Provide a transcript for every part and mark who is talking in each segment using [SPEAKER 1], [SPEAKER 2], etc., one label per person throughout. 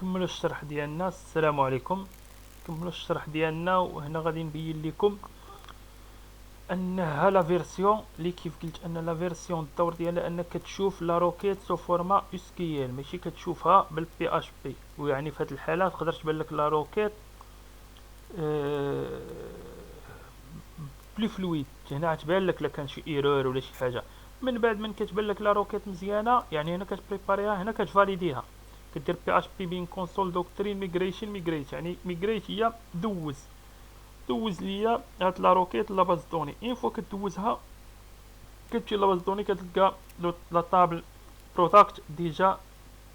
[SPEAKER 1] نكملوا الشرح ديالنا. السلام عليكم. نكملوا الشرح ديالنا، وهنا غادي نبين لكم انها لا فيرسيون اللي كيف قلت ان لا فيرسيون الدور ديالها انك كتشوف لا روكيت سو فورما اس كي ال، ماشي كتشوفها بالبي اش بي. ويعني في هذه الحاله تقدر تبان لك لا روكيت بلي فلويد. هنا تبان لك لا كان شي ايرور ولا شي حاجه. من بعد من كتبان لك لا روكيت مزيانه، يعني هنا كتبريباريها، هنا كتفاليديها، كدير بي اش بي بين كونسول دوكترين ميغريشن ميغريت. يعني ميغريت هي دوز ليا هاد لا روكيت لا باز دوني. اين فوا كدوزها كتمشي لا باز دوني كتلقى لا طابل برودكت ديجا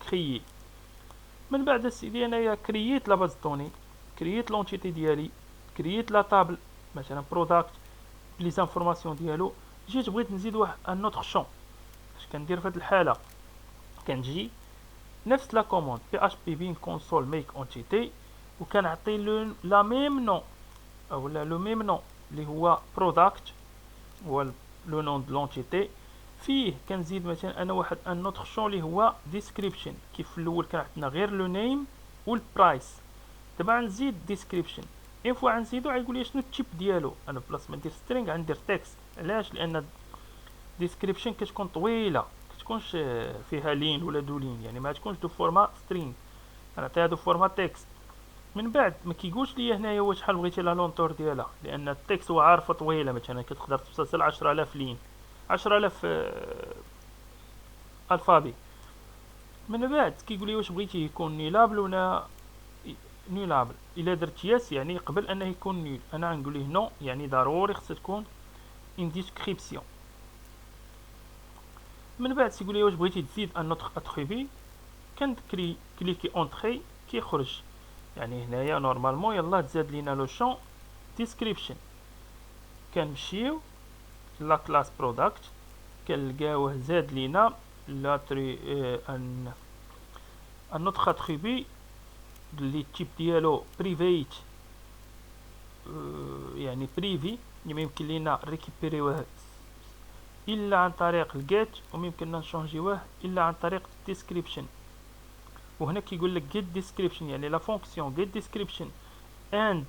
[SPEAKER 1] كريي. من بعد السيدي انايا كرييت لا باز دوني، كرييت لونتيتي ديالي، كرييت لا طابل مثلا برودكت لي زانفورماسيون ديالو. جيت بغيت نزيد واحد ان اوتر شون. اش كندير في هاد الحاله؟ كنجي نفس لا كوموند بي اش بي بين كونسول ميك اونتيتي، وكنعطي لا ميم نو او لو ميم نو اللي هو برودكت، هو لو نون دو لونتيتي. فيه كنزيد مثلا انا واحد ان اوتر شون اللي هو ديسكريبشن. كيف في الاول كان عندنا غير لو نيم والبرايس، دابا غنزيد ديسكريبشن. اين فوا غنزيدو غيقول لي شنو التيب ديالو. انا بلاص ما ندير سترينغ غندير تكست. علاش؟ لان ديسكريبشن كتكون طويله، كتكونش فيها لين ولا دو لين، يعني ما تكونش دو فورما سترينغ، غنعطيها دو فورما تكست. من بعد ما كيقولش لي هنايا واش شحال بغيتي لا لونتور ديالها، لان التكست هو عارفه طويله، مثلا كتقدر توصل 10000 لين، 10000 الفابي. من بعد كيقول لي واش بغيتي يكون نيلابل ولا نيلابل. الا درت يس يعني قبل انه يكون نيل، انا غنقول ليه نو، يعني ضروري خصها تكون ان ديسكريبسيون. من بعد تيقول لي واش بغيتي تزيد ان اوتر اتريبي، كليكي اونتري كيخرج. يعني هنايا نورمالمون يلا تزاد لينا لو شون ديسكريبشن. كنمشيو لا كلاس برودكت كنلقاوه زاد لينا لاتري ان اوتر اتريبي اللي التيب ديالو بريفيت، يعني بريفي، اللي ما يمكن لينا ريكيبيريوه الا عن طريق الجيت، وميمكننا نشونجيوه الا عن طريق الديسكريبشن. وهنا كيقول لك get description، يعني لا فونكسيون get description and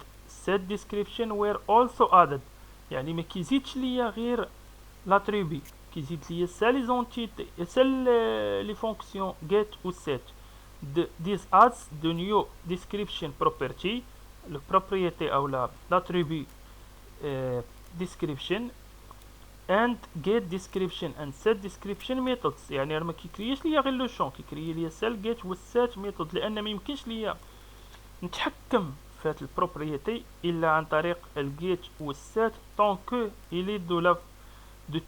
[SPEAKER 1] set description were also added. يعني ما كيزيدش ليا غير لاتريبي، كيزيد ليا سا لي زونتيتي، سا لي فونكسيون get و set. This adds the new description property، le propriété او l'attribut description and get description and set description methods. يعني راه ما كيكرياش ليا غير لو شون، كيكري ليا سال get و set ميثود، لان ما يمكنش ليا نتحكم في هاد البروبريتي الا عن طريق الجيت و set طونكو الي دو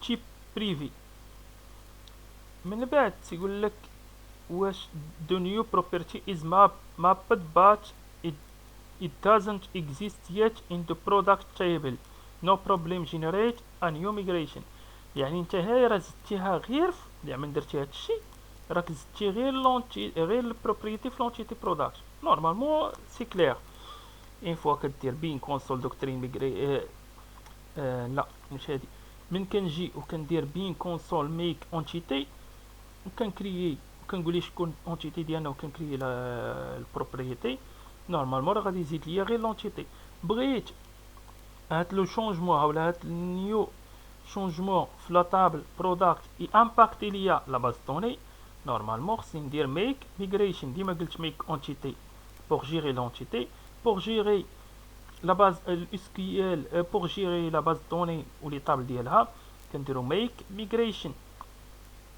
[SPEAKER 1] تيب بريفي. من بعد تيقول لك واش the new property is mapped but it, it doesn't exist yet in the product table. No problem, generate a new migration. يعني انت هنا راه زدتيها غير يعني من درتي هادشي راك زدتي غير لونتي غير البروبريتي في لونتيتي برودكت. نورمالمون سي كلير. اين فوا كدير بين كونسول دوكترين ميغري لا مش هادي. من كنجي وكندير بين كونسول ميك اونتيتي وكنكريي وكنقول ليه شكون اونتيتي ديالنا وكنكريي البروبريتي، نورمالمون راه غادي يزيد ليا غير لونتيتي. بغيت هاد لو شونجمون ولا هاد النيو شونجمون في لا طابل برودكت امباكتي ليا لا باز دوني، نورمالمون خصني ندير ميك ميغريشن. ديما قلت ميك اونتيتي بوغ جيري لونتيتي، بوغ جيري لا باز الاس كي ال، بوغ جيري لا باز دوني ولي طابل ديالها كنديرو ميك ميغريشن.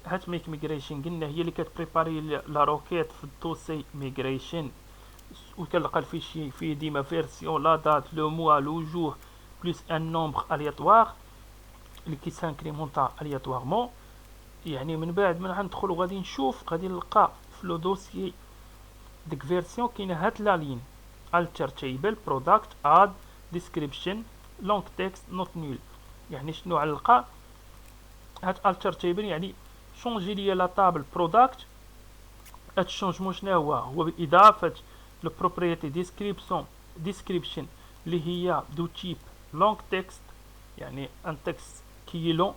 [SPEAKER 1] هاد ميك ميغريشن قلنا هي اللي كتبريباري لا روكيت في الدوسي ميغريشن، وكنلقى الفيشي فيه ديما فيرسيون لا دات لو موا الوجوه بلس ان نومبر الياتوار اللي كيسانكريمونطا الياتوارمون. يعني من بعد من غندخل وغادي نشوف غادي نلقى في لو دوسيي ديك فيرسيون كاينه هاد لا لين alter table product add description long text not null. يعني شنو غنلقى هاد alter table؟ يعني شونجي ليا لا طابل برودكت. هاد الشونجمون شنو هو باضافه لو بروبريتي ديسكريبشن اللي هي دو تيب لونغ تكست، يعني ان تكست كي لون،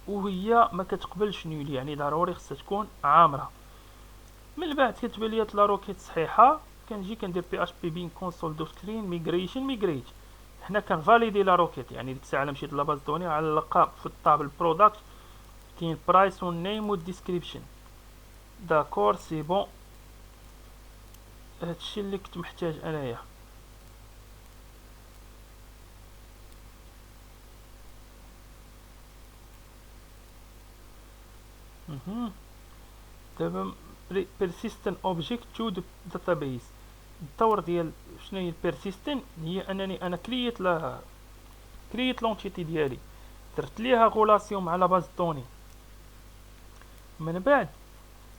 [SPEAKER 1] وهي ما كتقبلش نول، يعني ضروري خصها تكون عامره. من بعد كتبان ليا لا روكيت صحيحه، كنجي كندير بي اش بي بين كونسول دوت سكرين ميغريشن ميغريت. هنا كنفاليدي لا روكيت، يعني ديك الساعه مشيت لاباز دوني علقها في الطابل برودكت كاين برايس والنيم والديسكريبشن. داكور سي بون، هادشي اللي كنت محتاج انايا. دابا persistent object to the database. الدور ديال شنو هي البيرسيستنت، هي انني انا كرييت لونتيتي ديالي، درت ليها غولاسيون مع لا باز دوني، من بعد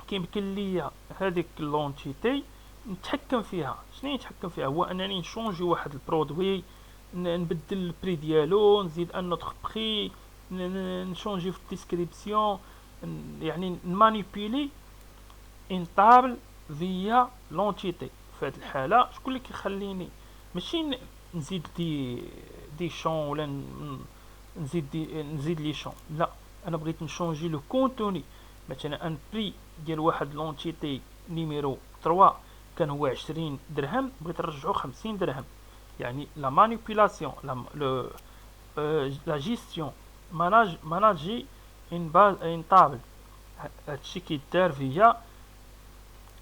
[SPEAKER 1] كيمكن ليا هذيك لونتيتي نتحكم فيها. شنو نتحكم فيها؟ هو انني نشونجي واحد البرودوي، نبدل البري ديالو، نزيد ان اوتر بري، نشونجي في الديسكريبسيون، يعني نمانيبيلي ان طابل فيا لونتيتي. في هذه الحاله شكون اللي كيخليني ماشي نزيد دي شون ولا نزيد لي شون، لا، انا بغيت نشونجي لو كونتوني. مثلا ان بري ديال واحد لونتيتي نيميرو 3 كان هو 20 درهم، بغيت نرجعو 50 درهم. يعني لا مانيبيلاسيون، لا جيستيون، ماناجي ان طابل. هادشي كيدار فيا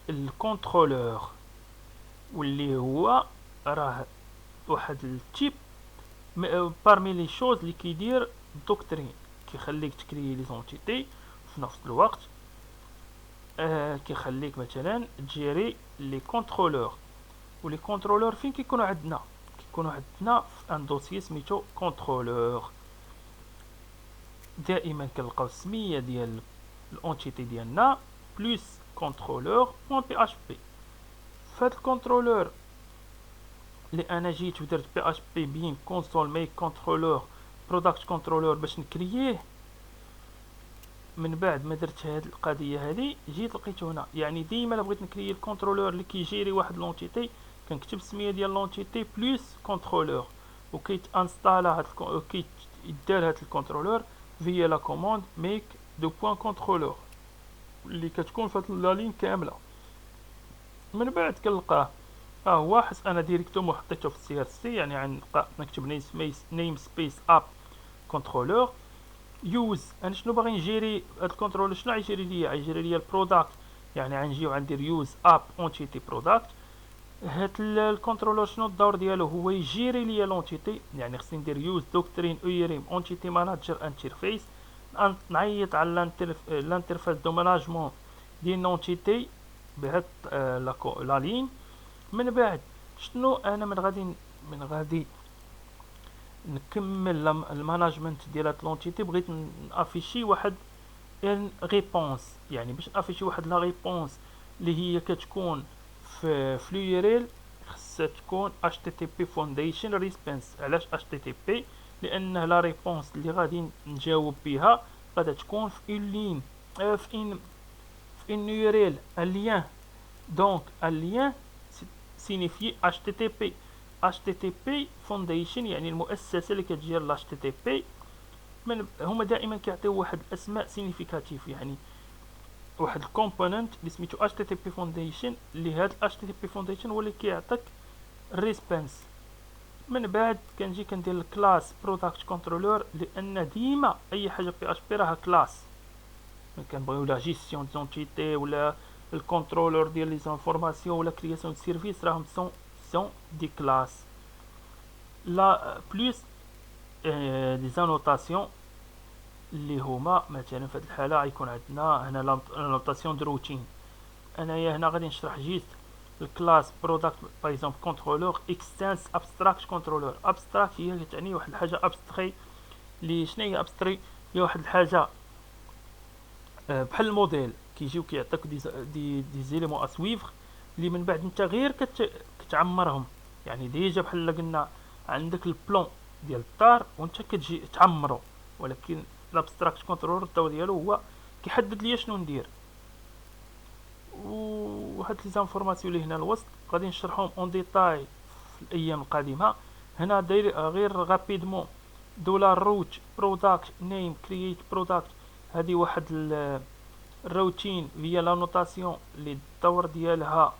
[SPEAKER 1] الكونترولور، واللي هو راه واحد التيب بارمي لي شوز اللي كيدير الدوكترين، كيخليك تكري لي زونتيتي في نفس الوقت كيخليك مثلا تجيري لي كونترولور. ولي كونترولور فين كيكونوا عندنا في ان دوسيي سميتو كونترولور. دائما كنلقاو السميه ديال الانتيتي ديالنا بلس كونترولور بوان بي اش بي. فهاد الكونترولور اللي انا جيت ودرت بي اش بي بين كونسول ميك كونترولور برودكت كونترولور باش نكرييه، من بعد ما درت هاد القضيه هادي جيت لقيته هنا. يعني ديما الا بغيت نكريي الكونترولور اللي كيجيري واحد لونتيتي، كنكتب السميه ديال لونتيتي بلس كونترولور، وكيت انستالا هاد كيدار هاد الكونترولور فيا لا كوموند ميك دو بوان كونترولور اللي كتكون في لا لين كامله. من بعد كنلقاه هو حس انا ديريكتومون حطيته في السي ار سي، يعني غنلقى نكتب نيم سبيس اب كونترولور يوز. انا شنو باغي نجيري هاد الكونترولور؟ شنو غيجيري ليا؟ غيجيري ليا البرودكت، يعني غنجيو غندير يوز اب اونتيتي برودكت. هاد الكونترولور شنو الدور ديالو؟ هو يجيري ليا لونتيتي، يعني خصني ندير يوز دوكترين اويريم اونتيتي ماناجر انترفيس، نعيط على الانترفيس دو ماناجمون ديال لونتيتي بهاد لا لين. من بعد شنو انا من غادي نكمل الماناجمنت ديال هاد لونتيتي، بغيت نافيشي واحد ان ريبونس. يعني باش نافيشي واحد لا ريبونس اللي هي كتكون في اليوريل، خصها تكون http foundation response. علاش http؟ لان لا ريبونس اللي غادي نجاوب بها غادا تكون في اون لين، في ان يوريل، ان لين. دونك ان لين سينيفي http. http foundation يعني المؤسسه اللي كتجير ال http. هما دائما كيعطيو واحد الاسماء سينيفيكاتيف، يعني واحد الكومبوننت اللي سميتو http foundation، اللي هاد http foundation هو اللي كيعطيك الريسبونس. من بعد كنجي كندير الكلاس برودكت كنترولور، لان ديما اي حاجه في اش بي راها كلاس. كنبغيو لا جيستيون دونتيتي ولا الكنترولور ديال لي زانفورماسيون ولا كرياسيون دو سيرفيس راهم سون دي كلاس. لا بلس دي زانوتاسيون اللي هما مثلا في هذه الحاله غيكون عندنا هنا لانوتاسيون دو روتين. انايا هنا غادي نشرح جيست الكلاس برودكت باغ اكزومبل كنترولور اكستنس ابستراكت كنترولور. ابستراكت هي كتعني واحد الحاجه ابستري. اللي شنو هي ابستري؟ هي واحد الحاجه بحال الموديل كيجيو كيعطيك دي زيليمون اسويفر اللي من بعد انت غير كتعمرهم. يعني ديجا بحال قلنا عندك البلون ديال الدار وانت كتجي تعمرو، ولكن الابستراكت كنترولور الدور ديالو هو كيحدد ليا شنو ندير. وهاد لي زانفورماسيون اللي هنا الوسط غادي نشرحهم اون ديتاي في الايام القادمه. هنا داير غير غابيدمون دولار روت برودكت نيم كرييت برودكت. هذه واحد الروتين فيا لا نوتاسيون اللي الدور ديالها